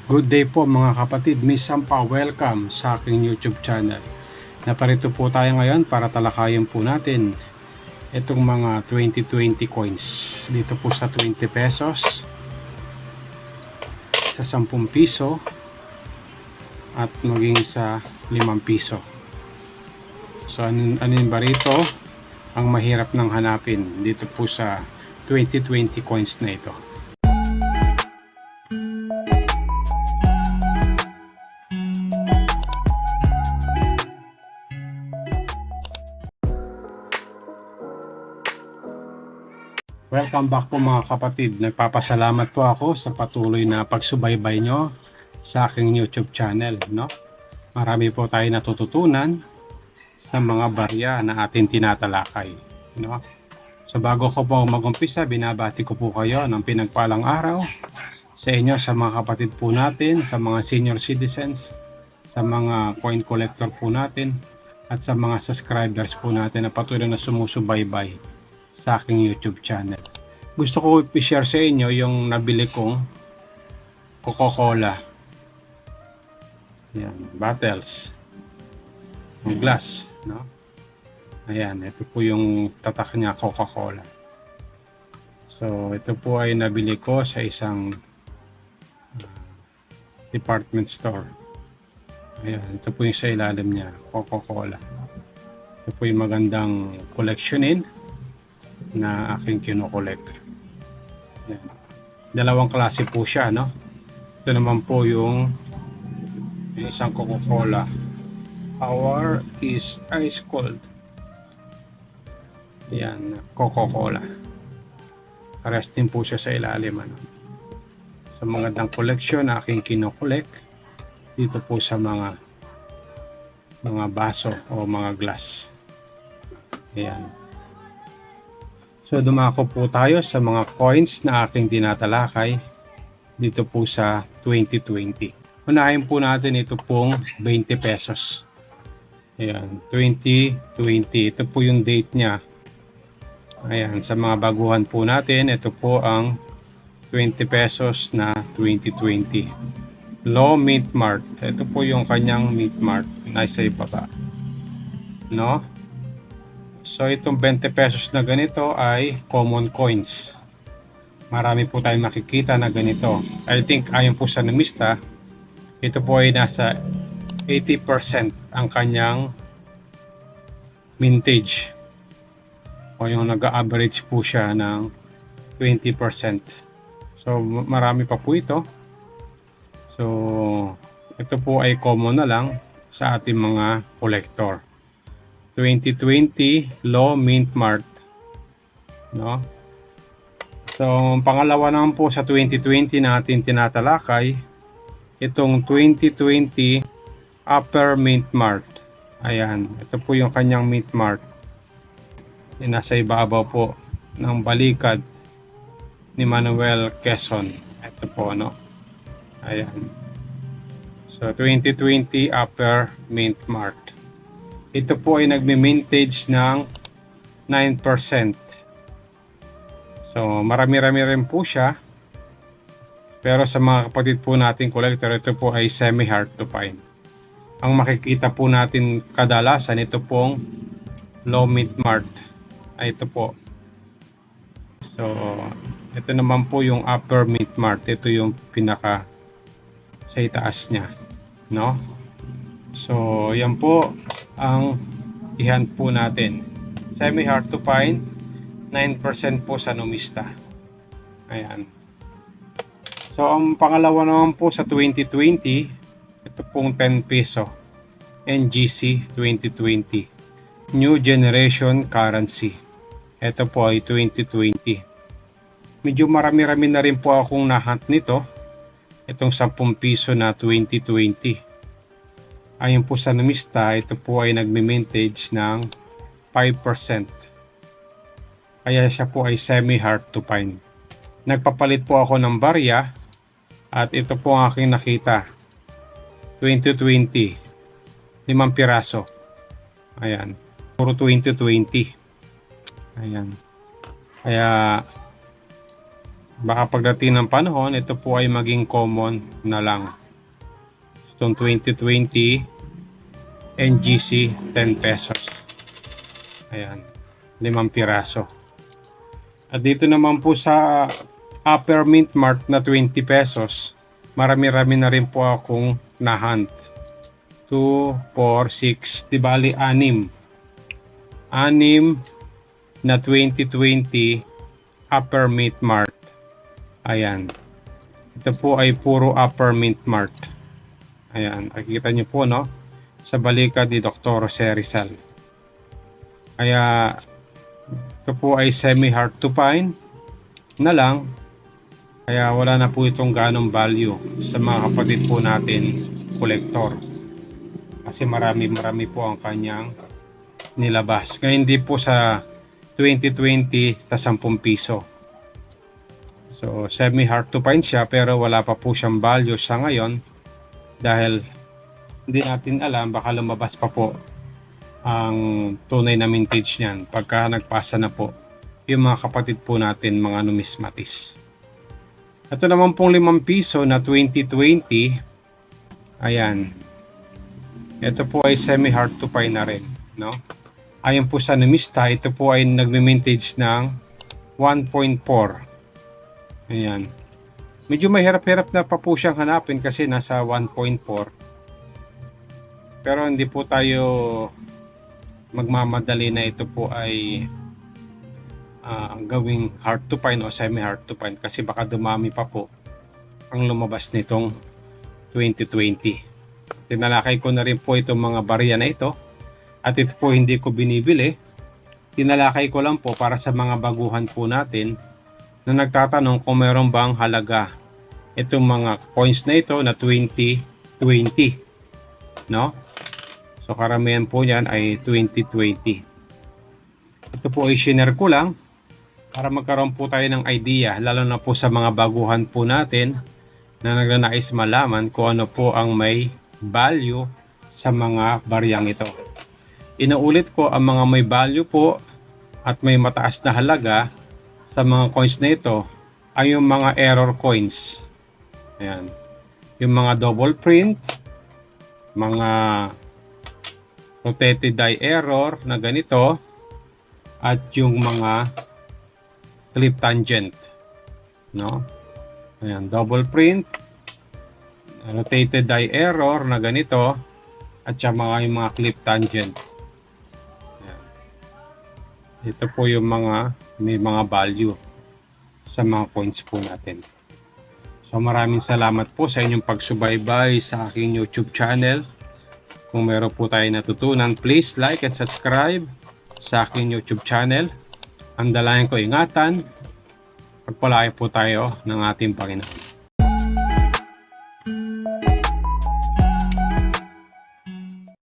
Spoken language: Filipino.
Good day po mga kapatid, Miss Sampa, welcome sa aking YouTube channel. Naparito po tayo ngayon para talakayin po natin itong mga 2020 coins. Dito po sa 20 pesos, sa 10 piso, at maging sa 5 piso. So ano ba rito ang mahirap nang hanapin dito po sa 2020 coins na ito? Welcome back po mga kapatid. Nagpapasalamat po ako sa patuloy na pagsubaybay nyo sa aking YouTube channel. No? Marami po tayo natututunan sa mga barya na ating tinatalakay. No? So bago ko po mag-umpisa, binabati ko po kayo ng pinagpalang araw sa inyo, sa mga kapatid po natin, sa mga senior citizens, sa mga coin collector po natin, at sa mga subscribers po natin na patuloy na sumusubaybay sa aking YouTube channel. Gusto ko i-share sa inyo yung nabili kong Coca-Cola. Ayan, bottles. Yung glass, no? Ayan, ito po yung tatak niya, Coca-Cola. So, ito po ay nabili ko sa isang department store. Ayan, ito po yung sa ilalim niya, Coca-Cola. Ito po yung magandang collectionin na aking kinokolekt. Yan. Dalawang klase po siya, no? Ito naman po yung isang Coca-Cola. Our is ice cold. Yan, Coca-Cola. Pares din po siya sa ilalim, ano? Sa magandang collection na aking kinokolekt dito po sa mga baso o mga glass. Ayan. So dumako po tayo sa mga coins na aking tinatalakay dito po sa 2020. Unahin po natin ito pong 20 pesos. Ayan, 2020. Ito po yung date niya. Ayan, sa mga baguhan po natin, ito po ang 20 pesos na 2020. Low Mint Mart. Ito po yung kanyang Mint Mart. Nasa ibaba. No? So itong 20 pesos na ganito ay common coins. Marami po tayong makikita na ganito. I think ayon po sa numista, ito po ay nasa 80% ang kanyang mintage. O yung nag-average po siya ng 20%. So marami pa po ito. So ito po ay common na lang sa ating mga collector. 2020 Low Mint Mart, no? So pangalawa naman po sa 2020 natin tinatalakay itong 2020 Upper Mint Mart. Ayan, ito po yung kanyang Mint Mart. Nasa ibabaw po ng balikat ni Manuel Quezon. Ito po, no? Ayan. So 2020 Upper Mint Mart. Ito po ay nagme-mintage ng 9%. So marami-rami rin po siya. Pero sa mga kapatid po natin collector, ito po ay semi-hard to find. Ang makikita po natin kadalasan, ito pong Low Mint Mart. Ay ito po. So ito naman po yung Upper Mint Mart. Ito yung pinaka sa itaas niya, no? So yan po ang ihan po natin. Semi hard to find, 9% po sa numista. Ayan. So ang pangalawa naman po sa 2020, ito pong 10 peso NGC 2020 New Generation Currency. Ito po ay 2020. Medyo marami-rami na rin po akong nahunt nito. Itong 10 piso na 2020. Ayon po sa numista, ito po ay nagme-mintage ng 5%. Kaya siya po ay semi-hard to find. Nagpapalit po ako ng barya at ito po ang aking nakita. 2020. 5 piraso. Ayan. Puro 2020. Ayan. Kaya Baka pagdating ng panahon, ito po ay maging common na lang. Itong 2020 NGC 10 pesos. Ayan, 5 piraso. At dito naman po sa Upper Mint Mart na 20 pesos, marami-rami na rin po akong nahunt. 2, 4, 6, di bali 6. 6 na 2020 Upper Mint Mart. Ayan. Ito po ay puro Upper Mint Mart. Ayan, nakikita nyo po, no? Sa balikat ni Dr. Jose Rizal. Kaya ito po ay semi-hard to find na lang. Kaya wala na po itong ganong value sa mga kapatid po natin kolektor. Kasi marami po ang kanyang nilabas. Kaya hindi po sa 2020 sa 10 piso. So semi-hard to find siya, pero wala pa po siyang value sa ngayon dahil hindi natin alam, baka lumabas pa po ang tunay na mintage niyan pagka nagpasa na po yung mga kapatid po natin, mga numismatis. Ito naman pong 5 piso na 2020. Ayan. Ito po ay semi-hard to find na rin, no? Ayon po sa numista, ito po ay nagme-mintage ng 1.4. Ayan. Medyo mahirap-hirap na pa po siyang hanapin kasi nasa 1.4. Pero hindi po tayo magmamadali na ito po ay gawing hard to find o semi-hard to find kasi baka dumami pa po ang lumabas nitong 2020. Tinalakay ko na rin po itong mga barya na ito at ito po hindi ko binibili. Tinalakay ko lang po para sa mga baguhan po natin na nagtatanong kung meron bang halaga itong mga coins na ito na 2020, no? So karamihan po yan ay 2020. Ito po ay share ko lang para magkaroon po tayo ng idea, lalo na po sa mga baguhan po natin na nagnanais malaman kung ano po ang may value sa mga baryang ito. Inuulit ko, ang mga may value po at may mataas na halaga sa mga coins na ito ay yung mga error coins. Ayan. Yung mga double print, mga rotated die error na ganito, at yung mga clip tangent, no? Ayan, double print, rotated die error na ganito, at yung mga clip tangent. Ayan. Ito po yung mga may mga value sa mga coins po natin. So maraming salamat po sa inyong pagsubaybay sa aking YouTube channel. Kung meron po tayo natutunan, please like and subscribe sa aking YouTube channel. Ang dalangin ko, ingatan, pagpalain po tayo ng ating Panginoon.